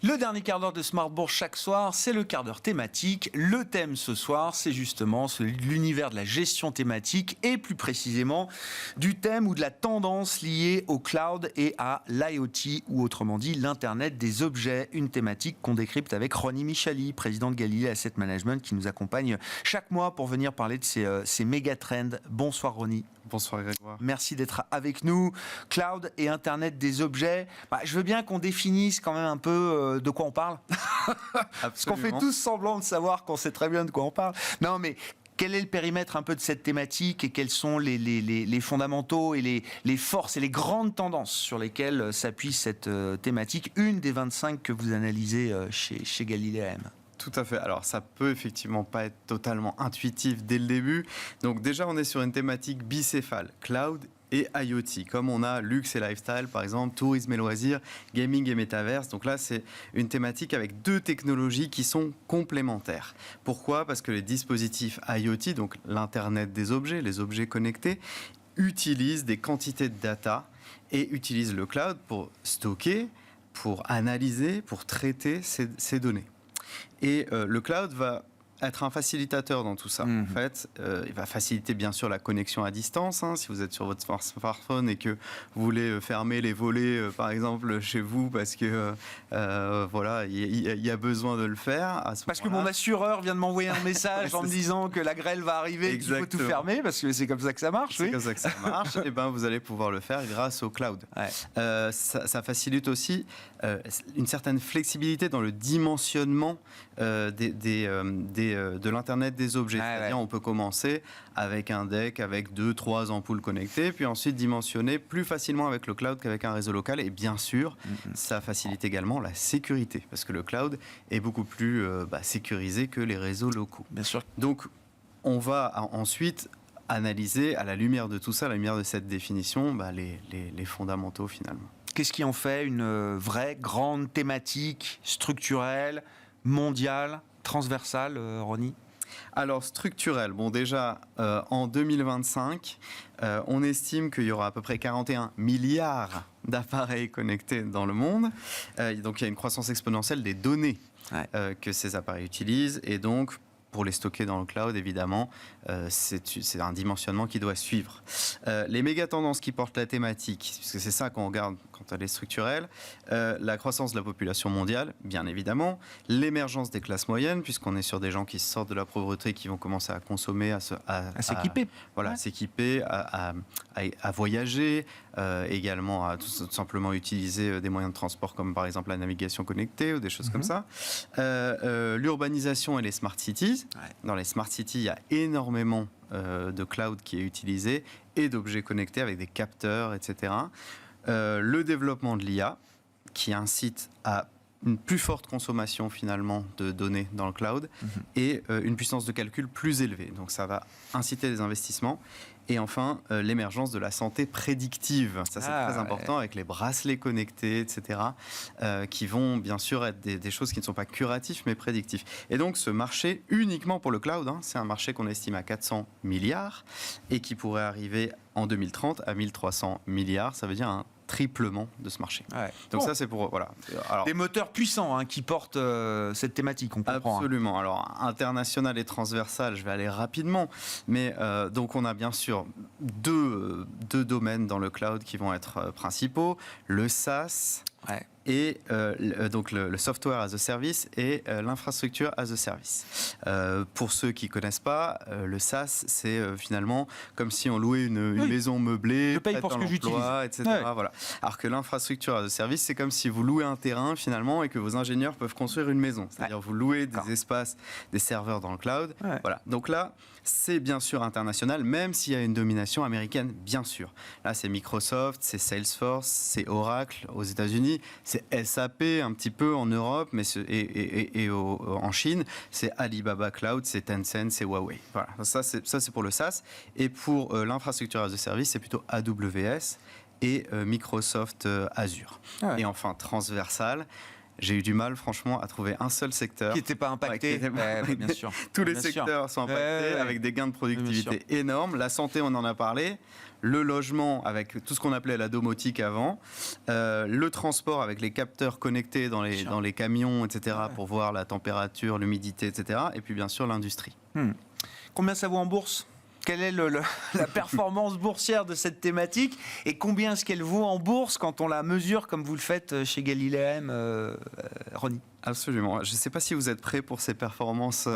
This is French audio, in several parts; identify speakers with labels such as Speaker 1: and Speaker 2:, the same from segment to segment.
Speaker 1: Le dernier quart d'heure de Smart Bourse chaque soir, c'est le quart d'heure thématique. Le thème ce soir, c'est justement l'univers de la gestion thématique et plus précisément du thème ou de la tendance liée au cloud et à l'IoT ou autrement dit l'Internet des objets. Une thématique qu'on décrypte avec Ronnie Michali, président de Galilée Asset Management qui nous accompagne chaque mois pour venir parler de ces méga trends. Bonsoir Ronnie.
Speaker 2: Bonsoir Grégoire.
Speaker 1: Merci d'être avec nous. Cloud et Internet des objets. Je veux bien qu'on définisse quand même un peu de quoi on parle. Parce qu'on fait tous semblant de savoir qu'on sait très bien de quoi on parle. Non, mais quel est le périmètre un peu de cette thématique et quels sont les fondamentaux et les forces et les grandes tendances sur lesquelles s'appuie cette thématique, une des 25 que vous analysez chez Galilée AM?
Speaker 2: Tout à fait. Alors, ça peut effectivement pas être totalement intuitif dès le début. Donc, déjà, on est sur une thématique bicéphale, cloud et IoT. Comme on a luxe et lifestyle, par exemple, tourisme et loisirs, gaming et métaverse. Donc là, c'est une thématique avec deux technologies qui sont complémentaires. Pourquoi ? Parce que les dispositifs IoT, donc l'Internet des objets, les objets connectés, utilisent des quantités de data et utilisent le cloud pour stocker, pour analyser, pour traiter ces données. Et le cloud va être un facilitateur dans tout ça. En fait, il va faciliter bien sûr la connexion à distance. Si vous êtes sur votre smartphone et que vous voulez fermer les volets, par exemple, chez vous, parce que voilà, il y a besoin de le faire.
Speaker 1: Parce que mon assureur vient de m'envoyer un message en me disant que la grêle va arriver et qu'il faut tout fermer, parce que c'est comme ça que ça marche.
Speaker 2: C'est comme ça que ça marche. Et ben, vous allez pouvoir le faire grâce au cloud. Ouais. Ça facilite aussi une certaine flexibilité dans le dimensionnement de l'Internet des objets. C'est-à-dire, on peut commencer avec un deck, avec 2-3 ampoules connectées, puis ensuite dimensionner plus facilement avec le cloud qu'avec un réseau local. Et bien sûr, ça facilite également la sécurité, parce que le cloud est beaucoup plus sécurisé que les réseaux locaux.
Speaker 1: Bien sûr.
Speaker 2: Donc, on va ensuite analyser, à la lumière de tout ça, à la lumière de cette définition, les fondamentaux finalement.
Speaker 1: Qu'est-ce qui en fait une vraie grande thématique structurelle, mondiale, transversale, Ronnie ?
Speaker 2: Alors, structurel, bon déjà, en 2025, on estime qu'il y aura à peu près 41 milliards d'appareils connectés dans le monde. Donc, il y a une croissance exponentielle des données que ces appareils utilisent. Et donc, pour les stocker dans le cloud, évidemment, c'est un dimensionnement qui doit suivre. Les méga tendances qui portent la thématique, puisque c'est ça qu'on regarde quand elle est structurelle, la croissance de la population mondiale, bien évidemment, l'émergence des classes moyennes, puisqu'on est sur des gens qui sortent de la pauvreté, qui vont commencer à consommer, à
Speaker 1: s'équiper.
Speaker 2: Voilà, s'équiper, à voyager, également à tout simplement utiliser des moyens de transport comme par exemple la navigation connectée ou des choses comme ça. L'urbanisation et les smart cities. Dans les smart cities, il y a énormément de cloud qui est utilisé et d'objets connectés avec des capteurs, etc. Le développement de l'IA qui incite à une plus forte consommation finalement de données dans le cloud et une puissance de calcul plus élevée. Donc ça va inciter les investissements. Et enfin, l'émergence de la santé prédictive. Ça, c'est très important avec les bracelets connectés, etc., qui vont bien sûr être des choses qui ne sont pas curatives, mais prédictives. Et donc, ce marché, uniquement pour le cloud, c'est un marché qu'on estime à 400 milliards et qui pourrait arriver en 2030 à 1300 milliards. Ça veut dire un triplement de ce marché. Donc ça, c'est pour... Voilà. Alors,
Speaker 1: des moteurs puissants qui portent cette thématique, on comprend.
Speaker 2: Absolument. Alors, international et transversal, je vais aller rapidement. Mais donc, on a bien sûr deux domaines dans le cloud qui vont être principaux. Le SaaS et donc le software as a service et l'infrastructure as a service. Pour ceux qui ne connaissent pas, le SaaS, c'est finalement comme si on louait une maison meublée,
Speaker 1: je paye pour ce que j'utilise,
Speaker 2: etc. Voilà. Alors que l'infrastructure as a service, c'est comme si vous louez un terrain finalement et que vos ingénieurs peuvent construire une maison. C'est-à-dire vous louez des espaces, des serveurs dans le cloud. Voilà. Donc là, c'est bien sûr international, même s'il y a une domination américaine, bien sûr. Là, c'est Microsoft, c'est Salesforce, c'est Oracle aux États-Unis, c'est SAP un petit peu en Europe, mais en Chine, c'est Alibaba Cloud, c'est Tencent, c'est Huawei. Voilà, ça c'est pour le SaaS. Et pour l'infrastructure as a service, c'est plutôt AWS et Microsoft Azure. Et enfin, transversal, J'ai eu du mal, franchement, à trouver un seul secteur
Speaker 1: qui n'était pas impacté. Bien sûr.
Speaker 2: Tous les secteurs sont impactés avec des gains de productivité énormes. La santé, on en a parlé. Le logement avec tout ce qu'on appelait la domotique avant, le transport avec les capteurs connectés dans les camions, etc., pour voir la température, l'humidité, etc., et puis bien sûr l'industrie.
Speaker 1: Combien ça vaut en bourse ? Quelle est la performance boursière de cette thématique et combien est-ce qu'elle vaut en bourse quand on la mesure comme vous le faites chez Galileum, Ronnie ?
Speaker 2: Absolument. Je ne sais pas si vous êtes prêts pour ces performances.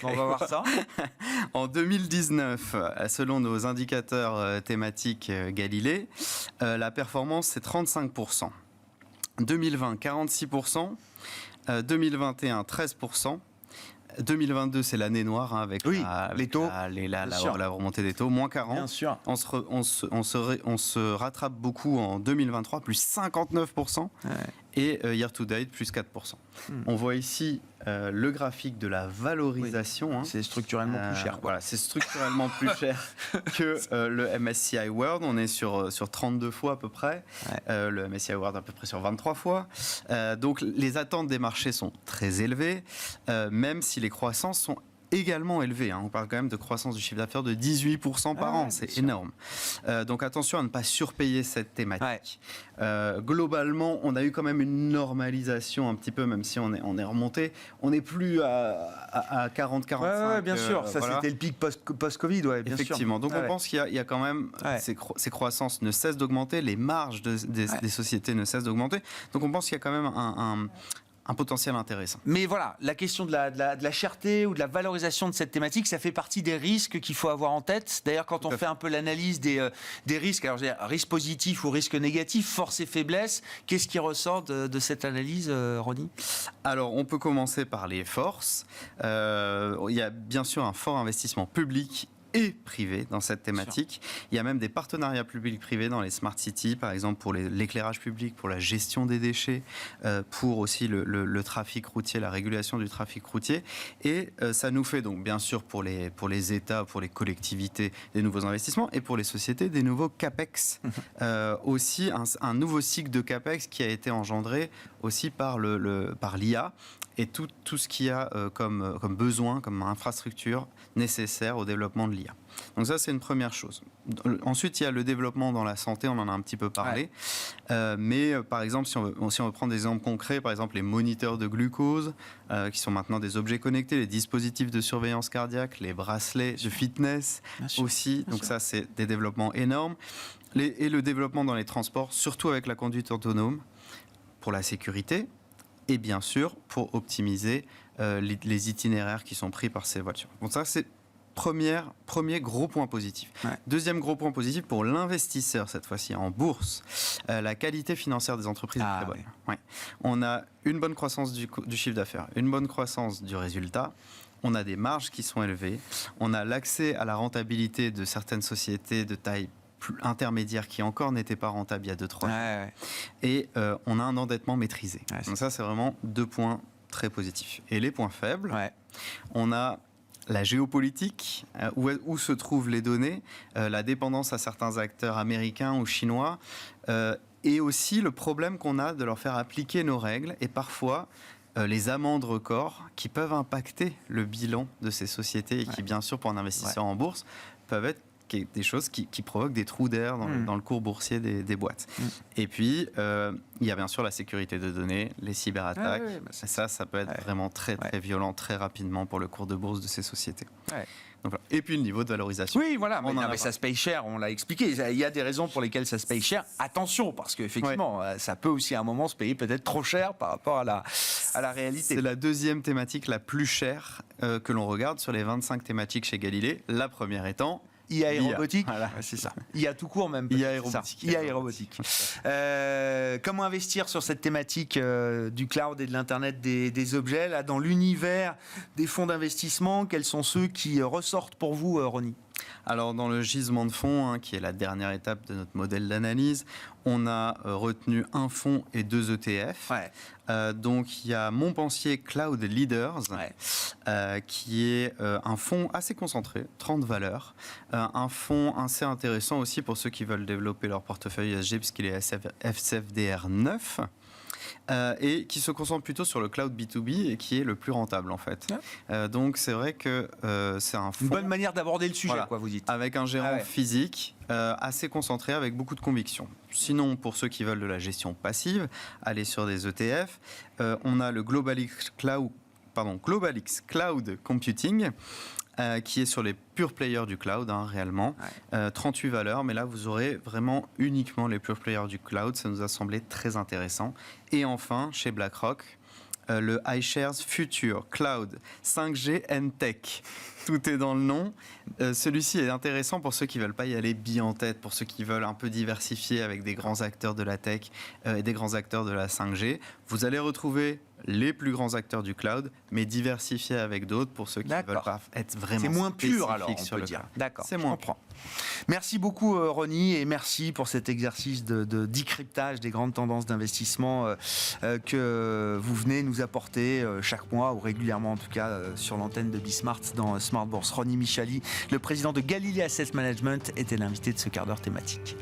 Speaker 1: On va voir ça.
Speaker 2: En 2019, selon nos indicateurs thématiques Galilée, la performance c'est 35%. 2020, 46%. 2021, 13%. 2022, c'est l'année noire avec
Speaker 1: les taux,
Speaker 2: la remontée des taux, moins 40.
Speaker 1: Bien sûr.
Speaker 2: On se rattrape beaucoup en 2023, plus 59%. Et year to date, plus 4%. On voit ici le graphique de la valorisation.
Speaker 1: C'est structurellement plus cher.
Speaker 2: Voilà, c'est structurellement plus cher que le MSCI World. On est sur 32 fois à peu près. Le MSCI World à peu près sur 23 fois. Donc les attentes des marchés sont très élevées, même si les croissances sont également élevées. On parle quand même de croissance du chiffre d'affaires de 18% par an. C'est énorme. Donc attention à ne pas surpayer cette thématique. Globalement, on a eu quand même une normalisation un petit peu, même si on est remonté. On n'est plus à 40-45.
Speaker 1: Bien sûr. Ça, c'était le pic post-Covid.
Speaker 2: Effectivement. Donc on pense qu'il y a quand même... Ces croissances ne cessent d'augmenter. Les marges des sociétés ne cessent d'augmenter. Donc on pense qu'il y a quand même un potentiel intéressant.
Speaker 1: Mais voilà, la question de la cherté ou de la valorisation de cette thématique, ça fait partie des risques qu'il faut avoir en tête. D'ailleurs, quand on fait un peu l'analyse des risques, alors je veux dire, risques positifs ou risques négatifs, force et faiblesse, qu'est-ce qui ressort de cette analyse, Ronnie ?
Speaker 2: Alors, on peut commencer par les forces. Il y a bien sûr un fort investissement public et privé dans cette thématique. Il y a même des partenariats publics-privés dans les smart cities, par exemple pour l'éclairage public, pour la gestion des déchets, pour aussi le trafic routier, la régulation du trafic routier. Et ça nous fait donc bien sûr pour les États, pour les collectivités, des nouveaux investissements et pour les sociétés, des nouveaux CAPEX. Aussi un nouveau cycle de CAPEX qui a été engendré aussi par l'IA et tout ce qu'il y a comme besoin, comme infrastructure nécessaire au développement de l'IA. Donc ça, c'est une première chose. Ensuite, il y a le développement dans la santé, on en a un petit peu parlé. Mais par exemple, si on veut prendre des exemples concrets, par exemple les moniteurs de glucose, qui sont maintenant des objets connectés, les dispositifs de surveillance cardiaque, les bracelets de fitness aussi. Donc ça, c'est des développements énormes. Et le développement dans les transports, surtout avec la conduite autonome, pour la sécurité, et bien sûr pour optimiser les itinéraires qui sont pris par ces voitures. Donc ça, c'est premier gros point positif. Deuxième gros point positif pour l'investisseur, cette fois-ci en bourse, la qualité financière des entreprises est très bonne. On a une bonne croissance du chiffre d'affaires, une bonne croissance du résultat. On a des marges qui sont élevées. On a l'accès à la rentabilité de certaines sociétés de taille intermédiaire qui encore n'étaient pas rentables il y a 2-3 ans. Et on a un endettement maîtrisé. Donc ça, c'est vraiment 2 points très positifs. Et les points faibles, on a la géopolitique, où se trouvent les données, la dépendance à certains acteurs américains ou chinois, et aussi le problème qu'on a de leur faire appliquer nos règles et parfois les amendes records qui peuvent impacter le bilan de ces sociétés et qui, bien sûr, pour un investisseur en bourse, peuvent être des choses qui provoquent des trous d'air dans le cours boursier des boîtes. Et puis, il y a bien sûr la sécurité de données, les cyberattaques. Ça peut être vraiment très violent, très rapidement pour le cours de bourse de ces sociétés. Donc, voilà. Et puis le niveau de valorisation.
Speaker 1: Oui, voilà, mais ça se paye cher, on l'a expliqué. Il y a des raisons pour lesquelles ça se paye cher. Attention, parce qu'effectivement, ça peut aussi à un moment se payer peut-être trop cher par rapport à la réalité.
Speaker 2: C'est la deuxième thématique la plus chère que l'on regarde sur les 25 thématiques chez Galilée. La première étant...
Speaker 1: IA et robotique, c'est ça. IA tout court même.
Speaker 2: IA et robotique.
Speaker 1: IA et robotique. Comment investir sur cette thématique du cloud et de l'Internet des objets, là, dans l'univers des fonds d'investissement? Quels sont ceux qui ressortent pour vous, Ronnie?
Speaker 2: Alors, dans le gisement de fonds, qui est la dernière étape de notre modèle d'analyse, on a retenu un fonds et 2 ETF. Donc, il y a Montpensier Cloud Leaders, qui est un fonds assez concentré, 30 valeurs. Un fonds assez intéressant aussi pour ceux qui veulent développer leur portefeuille ESG, puisqu'il est SFDR 9. et qui se concentre plutôt sur le cloud B2B et qui est le plus rentable en fait. Donc c'est vrai que c'est un fonds...
Speaker 1: Une bonne manière d'aborder le sujet,
Speaker 2: Voilà.
Speaker 1: quoi, vous dites.
Speaker 2: Avec un gérant physique assez concentré, avec beaucoup de conviction. Sinon, pour ceux qui veulent de la gestion passive, allez sur des ETF. On a le Globalix Cloud Computing, qui est sur les pure players du cloud, réellement. 38 valeurs, mais là, vous aurez vraiment uniquement les pure players du cloud. Ça nous a semblé très intéressant. Et enfin, chez BlackRock, le iShares Future Cloud 5G and Tech. Tout est dans le nom. Celui-ci est intéressant pour ceux qui ne veulent pas y aller billes en tête, pour ceux qui veulent un peu diversifier avec des grands acteurs de la tech et des grands acteurs de la 5G. Vous allez retrouver les plus grands acteurs du cloud, mais diversifiés avec d'autres pour ceux qui ne veulent pas être vraiment
Speaker 1: spécifiques. C'est moins pur alors, on
Speaker 2: sur
Speaker 1: peut
Speaker 2: le
Speaker 1: dire.
Speaker 2: cloud.
Speaker 1: D'accord,
Speaker 2: c'est moins
Speaker 1: pur. Merci beaucoup Ronnie et merci pour cet exercice de décryptage des grandes tendances d'investissement que vous venez nous apporter chaque mois ou régulièrement en tout cas sur l'antenne de Bismart dans Smart Bourse. Ronnie Michali, le président de Galilée Asset Management, était l'invité de ce quart d'heure thématique.